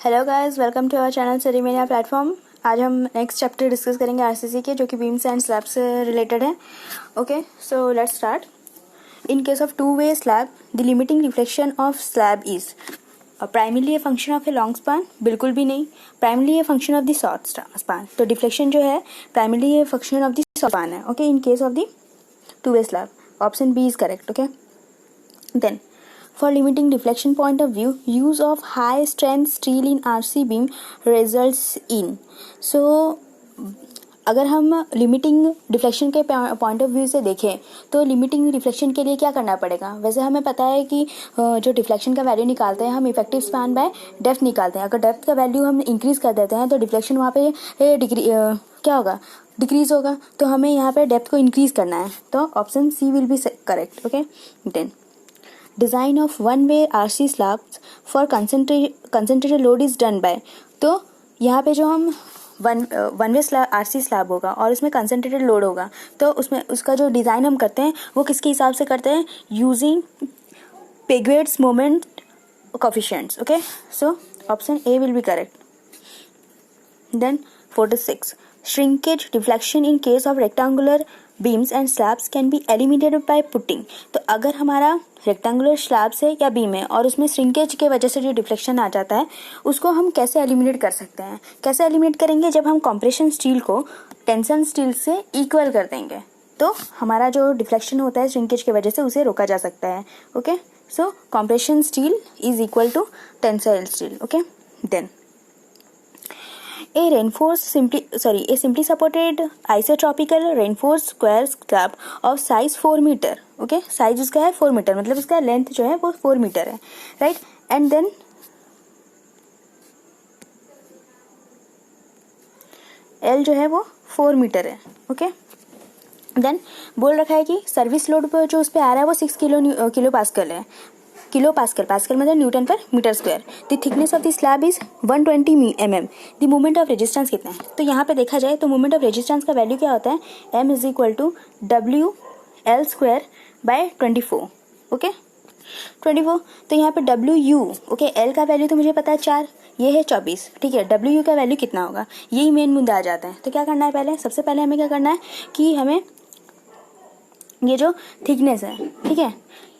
Hello guys, welcome to our channel सेरेमिया platform. आज हम नेक्स्ट चैप्टर डिस्कस करेंगे आरसीसी के, जो कि बीम्स एंड स्लैब से रिलेटेड है। Okay, so let's start. In case of two way slab, the limiting reflection of slab is primarily a function of a long span, बिल्कुल भी नहीं। Primarily a function of the short span, तो deflection जो है primarily a function of the short span है। Okay, in case of the two way slab, option B is correct. Okay, then for limiting deflection point of view, use of high strength steel in RC beam results in, so अगर हम limiting deflection के point of view से देखें तो limiting deflection के लिए क्या करना पड़ेगा। वैसे हमें पता है कि जो डिफ्लेक्शन का वैल्यू निकालते हैं हम इफेक्टिव स्पैन बाय डेप्थ निकालते हैं। अगर डेप्थ का वैल्यू हम इंक्रीज कर देते हैं तो डिफ्लेक्शन वहाँ पे क्या होगा, डिक्रीज होगा। तो हमें यहाँ पे डेप्थ को इंक्रीज करना है, तो option C will be correct. Okay, then design of one way RC slabs for concentrated load is done by, तो यहाँ पे जो हम one way slab RC slab होगा और उसमें कंसंट्रेटेड लोड होगा, तो उसमें उसका जो डिज़ाइन हम करते हैं वो किसके हिसाब से करते हैं, using Pigeaud's moment coefficients. Okay, so option A will be correct. Then 46, shrinkage deflection in case of rectangular beams and slabs can be eliminated by putting, तो अगर हमारा रेक्टेंगुलर स्लैब्स है या बीम है और उसमें श्रिंकेज के वजह से जो डिफ्लेक्शन आ जाता है उसको हम कैसे एलिमिनेट कर सकते हैं। कैसे एलिमिनेट करेंगे, जब हम कंप्रेशन स्टील को टेंशन स्टील से इक्वल कर देंगे तो हमारा जो डिफ्लेक्शन होता है श्रिंकेज की वजह से उसे रोका जा सकता है। Okay, so compression steel is equal to tensile steel. Okay, then a simply supported isotropical reinforced square slab of size 4 metre. Okay, size उसका है 4 मीटर, मतलब उसका लेंथ जो है वो 4 मीटर है, राइट। एंड देन एल जो है वो 4 मीटर है। ओके, देन बोल रखा है कि सर्विस लोड पर जो उस पर आ रहा है वो 6 किलो पास्कल है। किलो पास्कल, पास्कल मतलब न्यूटन पर metre square. The thickness of the slab is 120 mm। The moment of resistance कितना है, तो यहाँ पे देखा जाए तो मोमेंट ऑफ रेजिस्टेंस का वैल्यू क्या होता है, m is equal to W L square by 24। Okay, 24, तो यहाँ पे डब्ल्यू यू, ओके, एल का वैल्यू तो मुझे पता है 4, ये है 24, ठीक है। डब्ल्यू यू का वैल्यू कितना होगा, यही मेन मुद्दा आ जाता है। तो क्या करना है, पहले सबसे पहले हमें क्या करना है कि हमें ये जो थिकनेस है, ठीक है,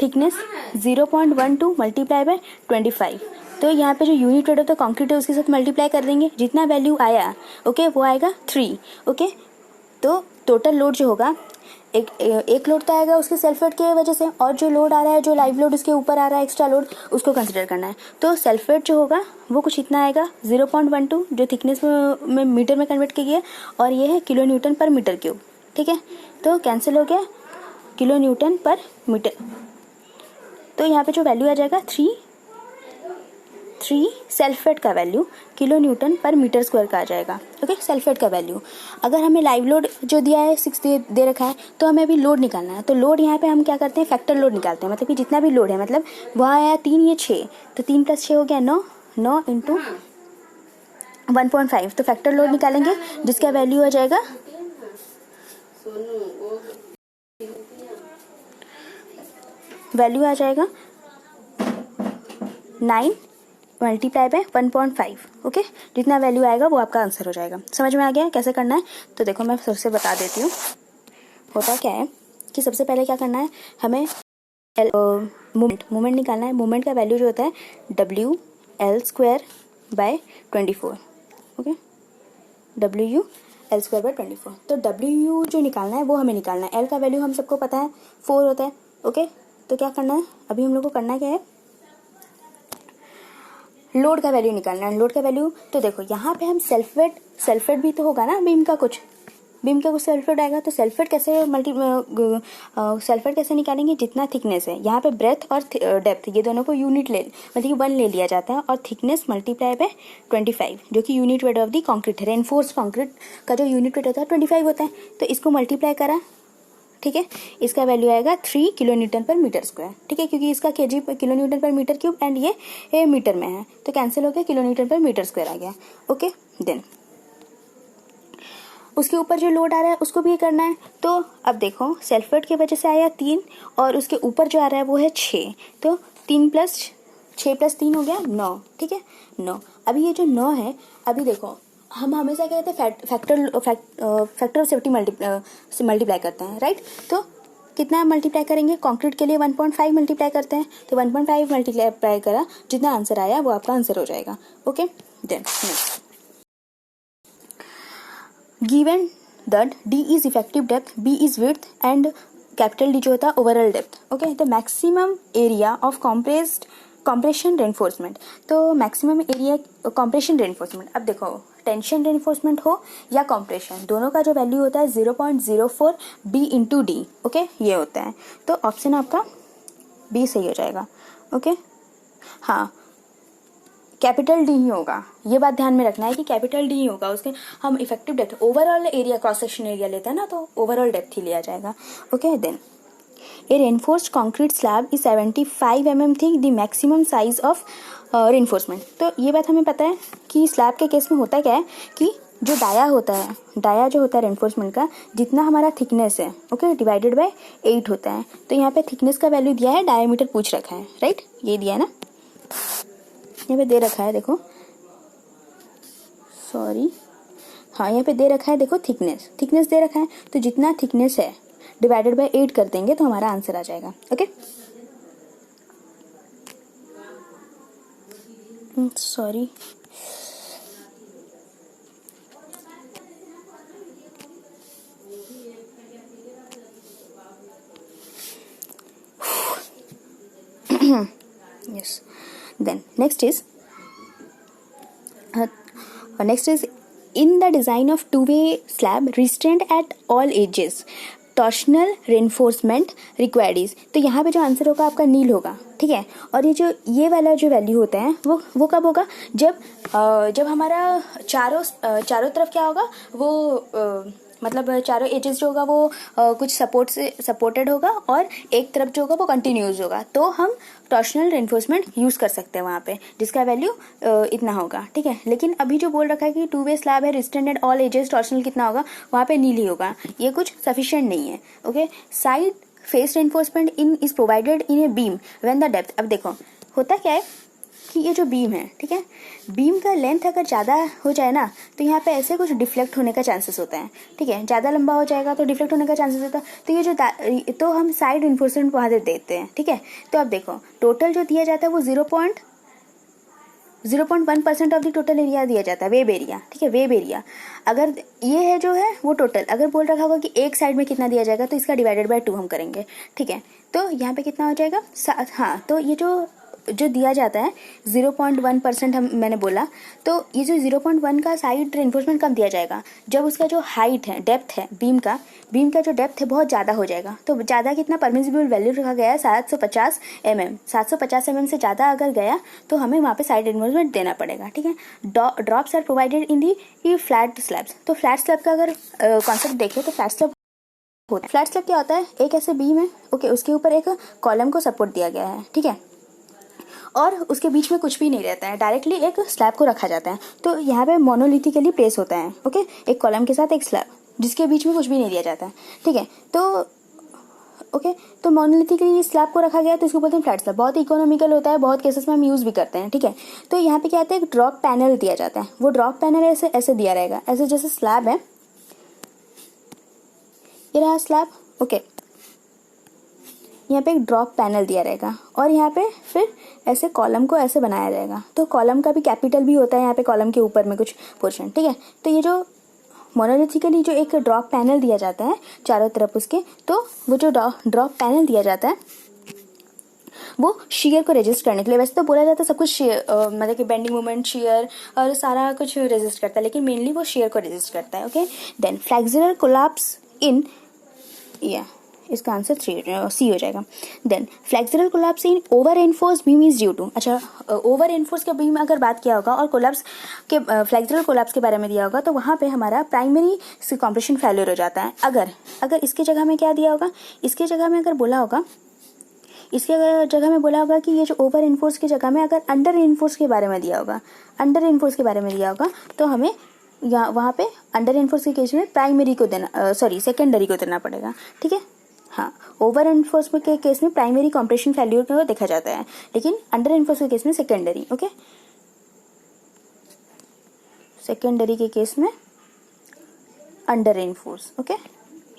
थिकनेस 0.12 मल्टीप्लाई बाय 25, तो यहाँ पे जो unit weight of the concrete है उसके साथ मल्टीप्लाई कर देंगे, जितना वैल्यू आया ओके वो आएगा 3। ओके, तो टोटल लोड जो होगा एक लोड तो आएगा उसके सेल्फ वेट की वजह से, और जो लोड आ रहा है, जो लाइव लोड उसके ऊपर आ रहा है एक्स्ट्रा लोड, उसको कंसिडर करना है। तो सेल्फ वेट जो होगा वो कुछ इतना आएगा 0.12, जो थिकनेस में मीटर में कन्वर्ट की गई, और ये है किलो न्यूटन पर मीटर क्यूब। ठीक है, तो कैंसिल हो गया किलो न्यूटन पर मीटर, तो यहाँ पे जो वैल्यू आ जाएगा 3 सेल्फ वेट का वैल्यू किलो न्यूटन पर मीटर स्क्वायर का आ जाएगा। ओके, सेल्फ वेट का वैल्यू। अगर हमें लाइव लोड जो दिया है 6 दे रखा है, तो हमें अभी लोड निकालना है। तो लोड यहाँ पे हम क्या करते हैं, फैक्टर लोड निकालते हैं, मतलब कि जितना भी लोड है, मतलब वहाँ आया 3, ये 6, तो 3 + 6 हो गया 9, 9 इंटू 1.5, तो फैक्टर लोड निकालेंगे जिसका वैल्यू आ जाएगा वैल्यू आ जाएगा 9 मल्टीप्लाई बाय 1.5। ओके, जितना वैल्यू आएगा वो आपका आंसर हो जाएगा। समझ में आ गया कैसे करना है, तो देखो मैं सबसे बता देती हूँ। होता क्या है कि सबसे पहले क्या करना है, हमें मोमेंट निकालना है। मोमेंट का वैल्यू जो होता है W L square by 24। Okay, W U L square by 24, तो डब्ल्यू यू जो निकालना है वो हमें निकालना है। एल का वैल्यू हम सबको पता है 4 होता है। ओके, तो क्या करना है, अभी हम लोग को करना क्या है, लोड का वैल्यू निकालना है। लोड का वैल्यू, तो देखो यहाँ पे हम सेल्फ वेट भी तो होगा ना, बीम का कुछ सेल्फ वेट आएगा, तो सेल्फ वेट कैसे निकालेंगे, जितना थिकनेस है, यहाँ पे ब्रेथ और डेप्थ ये दोनों को यूनिट मतलब कि 1 ले लिया जाता है, और थिकनेस मल्टीप्लाई बाय 25, जो कि unit weight of the concrete है। रेनफोर्स कंक्रीट का जो यूनिट वेट होता है 25 होता है, तो इसको मल्टीप्लाई करा, ठीक है, इसका वैल्यू आएगा 3 किलो न्यूटन पर मीटर स्क्वायर। ठीक है, क्योंकि इसका केजी किलो न्यूटन पर मीटर क्यूब एंड ये मीटर में है, तो कैंसिल हो गया, किलो न्यूटन पर मीटर स्क्वायर आ गया। ओके, देन उसके ऊपर जो लोड आ रहा है उसको भी करना है। तो अब देखो सेल्फ वेट की वजह से आया 3, और उसके ऊपर जो आ रहा है वो है 6, तो 3 + 6 + 3 हो गया 9, ठीक है 9। अभी ये जो 9 है, अभी देखो हम हमेशा क्या कहते हैं फैक्टर ऑफ सेफ्टी मल्टीप्लाई करते हैं, राइट। तो कितना मल्टीप्लाई करेंगे, कंक्रीट के लिए 1.5 मल्टीप्लाई करते हैं, तो 1.5 मल्टीप्लाई करा, जितना आंसर आया वो आपका आंसर हो जाएगा। Okay, then next, given that D is effective depth, B is width and capital D जो होता है overall depth. Okay, the maximum area of compression reinforcement. तो मैक्सिमम एरिया कॉम्प्रेशन रेनफोर्समेंट, अब देखो टेंशन रेनफोर्समेंट हो या कॉम्प्रेशन, दोनों का जो वैल्यू होता है 0.04 B × D। ओके, ये होता है, तो ऑप्शन आपका बी सही हो जाएगा। ओके, हाँ कैपिटल डी ही होगा, ये बात ध्यान में रखना है कि कैपिटल डी ही होगा। उसके हम effective depth overall area cross section area लेते हैं ना, तो ओवरऑल डेप्थ ही लिया जाएगा। Okay, then a reinforced concrete slab is 75 mm thick, the maximum size of reinforcement. तो ये बात हमें पता है कि स्लैब के केस में होता क्या है कि जो डाया होता है, डाया जो होता है रेनफोर्समेंट का, जितना हमारा थिकनेस है, ओके, डिवाइडेड बाय 8 होता है। तो यहाँ पे थिकनेस का वैल्यू दिया है, डायमीटर पूछ रखा है, राइट, ये दिया है ना, यहाँ पे दे रखा है, देखो सॉरी, हाँ यहाँ पे दे रखा है, देखो थिकनेस दे रखा है, तो जितना थिकनेस है डिवाइडेड बाय 8 कर देंगे तो हमारा आंसर आ जाएगा। Okay, sorry, yes, then next is in the design of two-way slab, restraint at all edges, torsional reinforcement required is. तो यहाँ पे जो आंसर होगा आपका नील होगा, ठीक है। और ये वाला जो वैल्यू होता है वो कब होगा, जब हमारा चारों तरफ क्या होगा, वो मतलब चारों एजेस जो होगा वो कुछ सपोर्ट से सपोर्टेड होगा और एक तरफ जो होगा वो कंटिन्यूस होगा, तो हम टॉर्शनल रेनफोर्समेंट यूज कर सकते हैं वहाँ पे, जिसका वैल्यू इतना होगा, ठीक है। लेकिन अभी जो बोल रखा है कि टू वे स्लैब है, रिस्टेंट एट ऑल एजेस, टॉर्शनल कितना होगा, वहाँ पे नील ही होगा, ये कुछ सफिशिएंट नहीं है। Okay, side face reinforcement is provided in a beam when the depth. अब देखो होता क्या है कि ये जो बीम है, ठीक है, बीम का लेंथ अगर ज़्यादा हो जाए ना, तो यहाँ पे ऐसे कुछ डिफ्लेक्ट होने का चांसेस होता है, ठीक है, ज़्यादा लंबा हो जाएगा तो डिफ्लेक्ट होने का चांसेस होता है। तो ये तो हम साइड इन्फोर्समेंट वहाँ दे देते हैं, ठीक है। तो अब देखो टोटल जो दिया जाता है वो 0.1% ऑफ द टोटल एरिया दिया जाता है, वेब एरिया, ठीक है, वेब एरिया। अगर ये है जो है वो टोटल, अगर बोल रखा होगा कि एक साइड में कितना दिया जाएगा, तो इसका डिवाइडेड बाय 2 हम करेंगे, ठीक है। तो यहाँ पे कितना हो जाएगा, हाँ, तो ये जो दिया जाता है 0.1% मैंने बोला, तो ये जो 0.1 का साइड रेनफोर्समेंट कब दिया जाएगा, जब उसका जो हाइट है, डेप्थ है बीम का जो डेप्थ है बहुत ज़्यादा हो जाएगा। तो ज़्यादा कितना परमिसिबल वैल्यू रखा गया है 750 mm, 750 mm से ज़्यादा अगर गया तो हमें वहाँ पे साइड रेनफोर्समेंट देना पड़ेगा, ठीक है। Drops are provided in the flat slabs. तो फ्लैट स्लैब का अगर कॉन्सेप्ट देखें तो फ्लैट स्लैब क्या होता है, एक ऐसे बीम है, ओके, उसके ऊपर एक कॉलम को सपोर्ट दिया गया है, ठीक है, और उसके बीच में कुछ भी नहीं रहता है, डायरेक्टली एक स्लैब को रखा जाता है। तो यहाँ पे मोनोलिथिकली प्लेस होता है, ओके, एक कॉलम के साथ एक स्लैब जिसके बीच में कुछ भी नहीं दिया जाता है, ठीक है। तो मोनोलिथिकली स्लैब को रखा गया है, तो इसको बोलते हैं फ्लैट स्लैब। बहुत इकोनॉमिकल होता है, बहुत केसेस में हम यूज़ भी करते हैं, ठीक है। तो यहाँ पे क्या आता है, एक ड्रॉप पैनल दिया जाता है, वो ड्रॉप पैनल ऐसे दिया रहेगा, ऐसे जैसे स्लैब है, ये रहा स्लैब, ओके, यहाँ पे एक ड्रॉप पैनल दिया रहेगा और यहाँ पे फिर ऐसे कॉलम को ऐसे बनाया जाएगा। तो कॉलम का भी कैपिटल भी होता है यहाँ पे, कॉलम के ऊपर में कुछ पोर्शन, ठीक है। तो ये जो मोनोलिथिकली जो एक ड्रॉप पैनल दिया जाता है चारों तरफ उसके, तो वो जो ड्रॉप पैनल दिया जाता है वो शेयर को रेजिस्ट करने के लिए, वैसे तो बोला जाता है सब कुछ मतलब कि बेंडिंग मोमेंट, शेयर और सारा कुछ रेजिस्ट करता है, लेकिन मेनली वो शेयर को रेजिस्ट करता है। Okay, then flexural collapse in, इसका आंसर सी हो जाएगा। Then flexural collapse in over enforce beam is due to, अच्छा ओवर एनफोर्स के बीम अगर बात किया होगा और कोलैप्स के फ्लेक्सुरल कोलैप्स के बारे में दिया होगा, तो वहाँ पे हमारा प्राइमरी कॉम्प्रेशन फेलियर हो जाता है। अगर इसके जगह में क्या दिया होगा, इसके जगह में अगर बोला होगा, इसके जगह में बोला होगा कि ये जो ओवर इन्फोर्स की जगह में अगर अंडर इन्फोर्स के बारे में दिया होगा, अंडर इन्फोर्स के बारे में दिया होगा, तो हमें वहाँ पे अंडर इन्फोर्स के केस में प्राइमरी को देना, सेकेंडरी को देना पड़ेगा, ठीक है। हाँ, ओवर एनफोर्समेंट के केस में प्राइमरी कॉम्प्रेशन फेल्यूर को देखा जाता है, लेकिन अंडर एनफोर्स के केस में सेकेंडरी। ओके, सेकेंडरी के केस में अंडर एनफोर्स। ओके,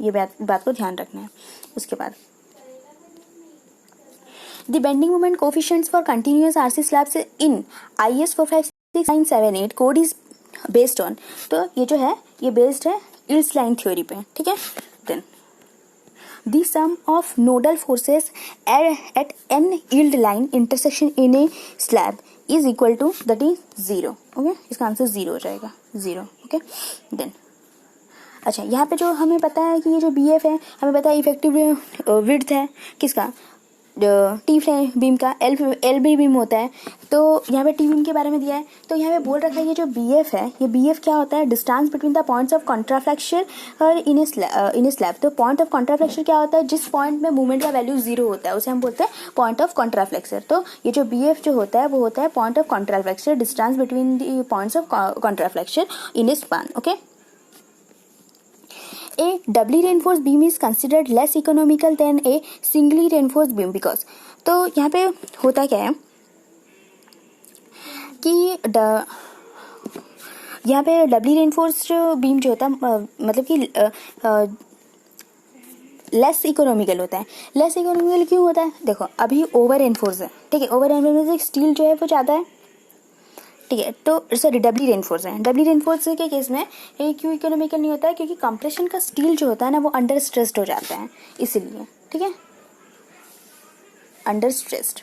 ये बात को ध्यान रखना है। उसके बाद the bending moment coefficients for continuous RC slabs in IS 456-978 code is based on, तो ये जो है ये बेस्ड है इल्स लाइन थ्योरी पे। ठीक है, then the sum of nodal forces at n yield line intersection in a slab is equal to that is 0। Okay, इसका आंसर 0 हो जाएगा, 0। ओके, देन अच्छा, यहाँ पे जो हमें पता है कि ये जो BF है, हमें पता है इफेक्टिव विड्थ है किसका, टी फ्लेम बीम का, एल बी बीम होता है। तो यहाँ पे टी बीम के बारे में दिया है, तो यहाँ पे बोल रखा है ये जो BF है, ये BF क्या होता है, distance between the points of contraflexure और इन ए स्लैब। तो पॉइंट ऑफ कॉन्ट्राफ्लेक्शन क्या होता है, जिस पॉइंट में मूवमेंट का वैल्यू 0 होता है उसे हम बोलते हैं पॉइंट ऑफ कॉन्ट्राफ्लेक्शन। तो ये जो BF जो होता है वो होता है point of contraflexure, distance between the points of contraflexure in a span. Okay, a doubly reinforced beam is considered less economical than a singly reinforced beam because, तो यहाँ पे होता क्या है कि यहाँ पे डबली रेनफोर्स्ड बीम जो होता है मतलब कि लेस इकोनॉमिकल होता है। लेस इकोनॉमिकल क्यों होता है, देखो अभी ओवर एनफोर्स है, ठीक है, ओवर एनफोर्स स्टील जो है वो ज़्यादा है, ठीक है, तो सॉरी डबली रेनफोर्स है। डबली रेनफोर्स के केस में ये क्यों इकोनॉमिकल नहीं होता है, क्योंकि कंप्रेशन का स्टील जो होता है ना वो अंडर स्ट्रेस्ड हो जाता है, इसीलिए। ठीक है, अंडर स्ट्रेस्ड।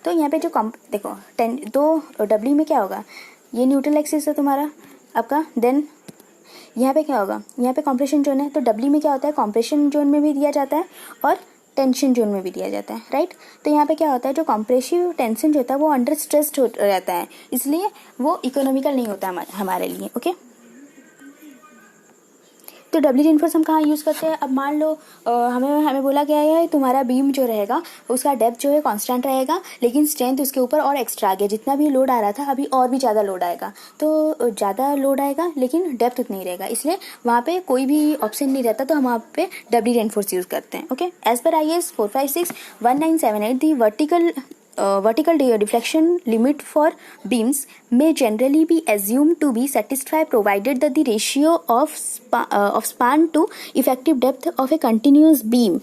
तो यहाँ पे जो देखो 10 तो डब्ल्यू में क्या होगा, ये न्यूट्रल एक्सिस है तुम्हारा आपका, देन यहाँ पे क्या होगा, यहाँ पे कंप्रेशन जोन है, तो डब्ल्यू में क्या होता है, कंप्रेशन जोन में भी दिया जाता है और टेंशन जोन में भी दिया जाता है, राइट। तो यहाँ पे क्या होता है, जो कंप्रेसिव टेंशन जो होता है वो अंडर स्ट्रेस्ड हो जाता है, इसलिए वो इकोनॉमिकल नहीं होता हमारे लिए। ओके, तो डबली रेनफोर्स हम कहाँ यूज़ करते हैं, अब मान लो हमें बोला गया है तुम्हारा बीम जो रहेगा उसका डेप्थ जो है कांस्टेंट रहेगा, लेकिन स्ट्रेंथ उसके ऊपर और एक्स्ट्रा आ गया, जितना भी लोड आ रहा था अभी और भी ज़्यादा लोड आएगा, तो ज़्यादा लोड आएगा लेकिन डेप्थ उतना ही रहेगा, इसलिए वहाँ पे कोई भी ऑप्शन नहीं रहता, तो हम वहाँ पे डबली रेनफोर्स यूज़ करते हैं। ओके, एज पर IS 456-1978 the vertical deflection limit for beams may generally be assumed to be satisfied provided that the ratio of span to effective depth of a continuous beam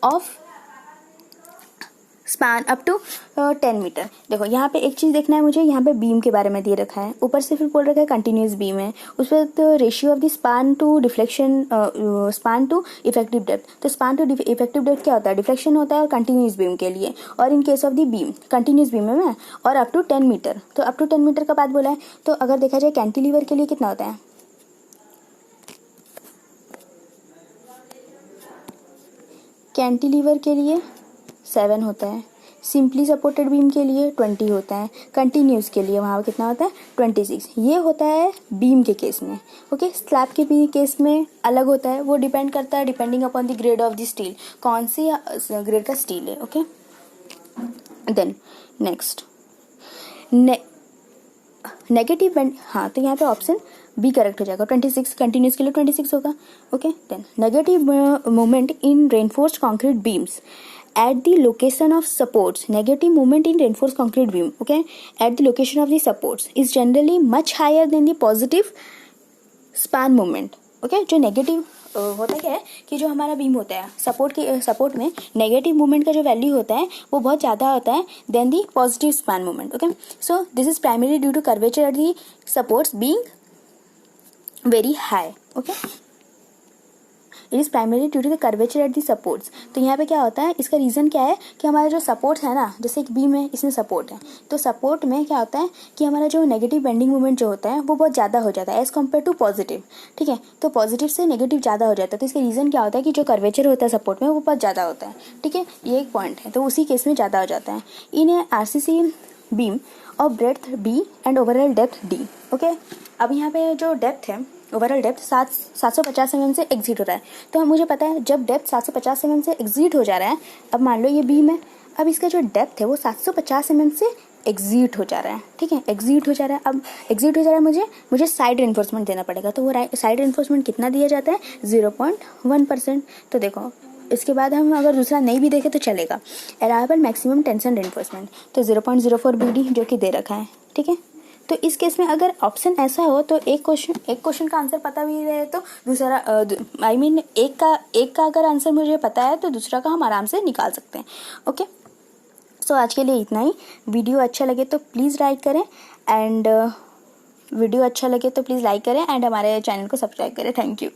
of span up to 10 metre. देखो यहाँ पे एक चीज़ देखना है मुझे, यहाँ पे beam के बारे में दिए रखा है, ऊपर से फिर बोल रखा है कंटिन्यूस बीम है, उस पर तो ratio of the span to deflection, span to effective depth. तो स्पैन टू इफेक्टिव डेप्थ क्या होता है, डिफ्लेक्शन होता है और कंटिन्यूस बीम के लिए, और इन case of the beam continuous beam में और अप टू 10 मीटर। तो अप टू 10 मीटर का बात बोला है, तो अगर देखा जाए कैंटिलीवर के लिए कितना होता है, कैंटिलीवर के लिए 7 होता है, सिंपली सपोर्टेड बीम के लिए 20 होता है, कंटिन्यूस के लिए वहाँ कितना होता है 26। ये होता है बीम के केस में। ओके, स्लैब के भी केस में अलग होता है, वो डिपेंड करता है depending upon the grade of the steel, कौन सी ग्रेड का स्टील है। Okay, then next negative bend, हाँ तो यहाँ पे ऑप्शन बी करेक्ट हो जाएगा, 26 कंटिन्यूस के लिए 26 होगा। Okay, then negative moment in reinforced concrete beams at the location of supports, negative moment in reinforced concrete beam, okay, at the location of the supports is generally much higher than the positive span moment। okay, जो negative होता क्या है कि जो हमारा beam होता है support में नेगेटिव मोमेंट का जो वैल्यू होता है वो बहुत ज़्यादा होता है then the positive span moment. Okay, so this is primary due to curvature at the supports being very high. Okay, it is primary due to the curvature at the supports. तो यहाँ पे क्या होता है, इसका रीज़न क्या है कि हमारा जो सपोर्ट है ना, जैसे एक बीम है इसमें सपोर्ट है, तो सपोर्ट में क्या होता है कि हमारा जो नेगेटिव बेंडिंग मोमेंट जो होता है वो बहुत ज़्यादा हो जाता है एज़ कम्पेयर टू पॉजिटिव। ठीक है, तो पॉजिटिव से नेगेटिव ज़्यादा हो जाता है, तो इसका रीज़न क्या होता है कि जो कर्वेचर होता है सपोर्ट में वो बहुत ज़्यादा होता है। ठीक है, ये एक पॉइंट है, तो उसी केस में ज़्यादा हो जाता है। इन RCC बीम और breadth B and overall depth D। Okay, अब यहाँ पे जो डेप्थ है, ओवरऑल डेप्थ 750 mm से एग्जिट हो रहा है, तो मुझे पता है जब डेप्थ 750 mm से एग्जिट हो जा रहा है, अब मान लो ये बीम है, अब इसका जो डेप्थ है वो 750 mm से एग्जिट हो जा रहा है। ठीक है, एग्जिट हो जा रहा है, अब एग्जिट हो जा रहा है, मुझे साइड रेनफोर्समेंट देना पड़ेगा, तो वो साइड रेनफोर्समेंट कितना दिया जाता है 0.1%। तो देखो इसके बाद हम अगर दूसरा नहीं भी देखें तो चलेगा। अराइवल मैक्सिमम टेंशन रेनफोर्समेंट तो 0.04 BD जो कि दे रखा है, ठीक है। तो इस केस में अगर ऑप्शन ऐसा हो तो एक क्वेश्चन का आंसर पता भी रहे तो दूसरा एक का अगर आंसर मुझे पता है तो दूसरा का हम आराम से निकाल सकते हैं। ओके, सो आज के लिए इतना ही। वीडियो अच्छा लगे तो प्लीज़ लाइक करें एंड हमारे चैनल को सब्सक्राइब करें। Thank you.